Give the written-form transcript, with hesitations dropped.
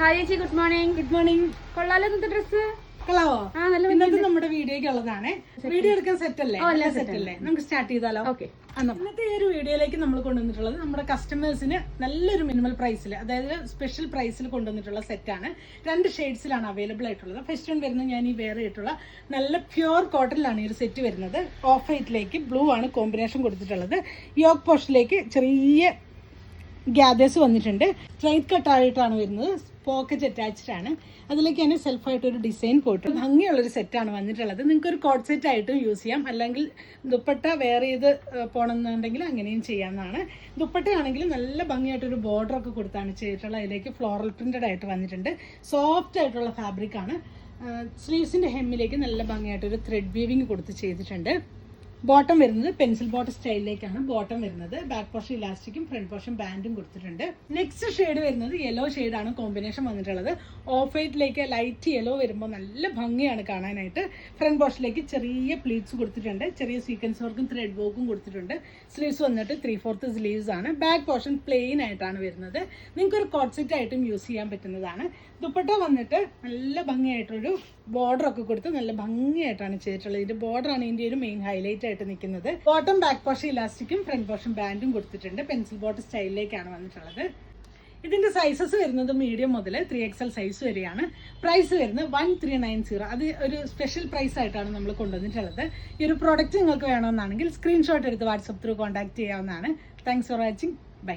Hi ചേച്ചി, good morning. Good morning. കൊള്ളാലോ ഇന്നത്തെ ഡ്രസ്. കളവോ? ഇന്നത്തെ നമ്മുടെ വീഡിയോക്ക് ഉള്ളതാണ്. വീഡിയോ എടുക്കാൻ സെറ്റ് അല്ലേ? സെറ്റ് അല്ലേ? നമുക്ക് സ്റ്റാർട്ട് ചെയ്താലോ? ഓക്കെ. ഇന്നത്തെ ഈ ഒരു വീഡിയോയിലേക്ക് നമ്മൾ കൊണ്ടുവന്നിട്ടുള്ളത് നമ്മുടെ കസ്റ്റമേഴ്സിന് നല്ലൊരു മിനിമൽ പ്രൈസിൽ, അതായത് സ്പെഷ്യൽ പ്രൈസിൽ കൊണ്ടുവന്നിട്ടുള്ള സെറ്റാണ്. 2 ഷെയ്ഡ്സിലാണ് അവൈലബിൾ ആയിട്ടുള്ളത്. ഫസ്റ്റ് വൺ വരുന്നത് ഞാൻ ഈ വെയർ ചെയ്തിട്ടുള്ള നല്ല പ്യുവർ കോട്ടണിലാണ് ഈ ഒരു സെറ്റ് വരുന്നത്. ഓഫ് വൈറ്റിലേക്ക് ബ്ലൂ ആണ് കോമ്പിനേഷൻ കൊടുത്തിട്ടുള്ളത്. യോക്ക് പോസ്റ്റിലേക്ക് ചെറിയ ഗ്യാദേഴ്സ് വന്നിട്ടുണ്ട്. സ്ട്രൈറ്റ് കട്ടായിട്ടാണ് വരുന്നത്. പോക്കറ്റ് അറ്റാച്ച്ഡ് ആണ്. അതിലേക്ക് തന്നെ സെൽഫായിട്ട് ഒരു ഡിസൈൻ പോയിട്ട് ഭംഗിയുള്ളൊരു സെറ്റാണ് വന്നിട്ടുള്ളത്. നിങ്ങൾക്ക് ഒരു കോട്ട് സെറ്റ് ആയിട്ടും യൂസ് ചെയ്യാം, അല്ലെങ്കിൽ ദുപ്പട്ട വെയർ ചെയ്ത് പോകണമെന്നുണ്ടെങ്കിൽ അങ്ങനെയും ചെയ്യാവുന്നതാണ്. ദുപ്പട്ടയാണെങ്കിൽ നല്ല ഭംഗിയായിട്ടൊരു ബോർഡർ ഒക്കെ കൊടുത്താണ് ചെയ്തിട്ടുള്ളത്. അതിലേക്ക് ഫ്ലോറൽ പ്രിന്റഡ് ആയിട്ട് വന്നിട്ടുണ്ട്. സോഫ്റ്റ് ആയിട്ടുള്ള ഫാബ്രിക് ആണ്. സ്ലീവ്സിന്റെ ഹെമ്മിലേക്ക് നല്ല ഭംഗിയായിട്ടൊരു ത്രെഡ് വീവിങ് കൊടുത്ത് ചെയ്തിട്ടുണ്ട്. ബോട്ടം വരുന്നത് പെൻസിൽ ബോട്ടം സ്റ്റൈലിലേക്കാണ് ബോട്ടം വരുന്നത്. ബാക്ക് പോർഷൻ ഇലാസ്റ്റിക്കും ഫ്രണ്ട് പോർഷൻ ബാൻഡും കൊടുത്തിട്ടുണ്ട്. നെക്സ്റ്റ് ഷെയ്ഡ് വരുന്നത് യെല്ലോ ഷെയ്ഡാണ് കോമ്പിനേഷൻ വന്നിട്ടുള്ളത്. ഓഫ് വൈറ്റിലേക്ക് ലൈറ്റ് യെല്ലോ വരുമ്പോൾ നല്ല ഭംഗിയാണ് കാണാനായിട്ട്. ഫ്രണ്ട് പോർഷനിലേക്ക് ചെറിയ പ്ലീറ്റ്സ് കൊടുത്തിട്ടുണ്ട്. ചെറിയ സീക്വൻസ് വർക്കും ത്രെഡ് വർക്കും കൊടുത്തിട്ടുണ്ട്. സ്ലീവ്സ് വന്നിട്ട് 3/4 സ്ലീവ്സ് ആണ്. ബാക്ക് പോർഷൻ പ്ലെയിൻ ആയിട്ടാണ് വരുന്നത്. നിങ്ങൾക്ക് ഒരു കോട്ട് സെറ്റ് ആയിട്ടും യൂസ് ചെയ്യാൻ പറ്റുന്നതാണ്. ദുപ്പട്ട വന്നിട്ട് നല്ല ഭംഗിയായിട്ടൊരു ബോർഡർ ഒക്കെ കൊടുത്ത് നല്ല ഭംഗിയായിട്ടാണ് ചെയ്തിട്ടുള്ളത്. ഇതിന്റെ ബോർഡർ ആണ് ഇതിന്റെ ഒരു മെയിൻ ഹൈലൈറ്റ് ആയിട്ട് നിൽക്കുന്നത്. ബോട്ടം ബാക്ക് പോർഷൻ ഇലാസ്റ്റിക്കും ഫ്രണ്ട് പോർഷൻ ബാൻഡും കൊടുത്തിട്ടുണ്ട്. പെൻസിൽ ബോട്ടം സ്റ്റൈലിലേക്കാണ് വന്നിട്ടുള്ളത്. ഇതിന്റെ സൈസസ് വരുന്നത് മീഡിയം മുതൽ 3XL സൈസ് വരെയാണ്. പ്രൈസ് വരുന്നത് 1390. അത് ഒരു സ്പെഷ്യൽ പ്രൈസ് ആയിട്ടാണ് നമ്മൾ കൊണ്ടുവന്നിട്ടുള്ളത്. ഈ ഒരു പ്രോഡക്റ്റ് നിങ്ങൾക്ക് വേണമെന്നാണെങ്കിൽ സ്ക്രീൻഷോട്ട് എടുത്ത് വാട്സപ്പ് ത്രൂ കോൺടാക്ട് ചെയ്യാവുന്നതാണ്. Thanks for watching. ബൈ.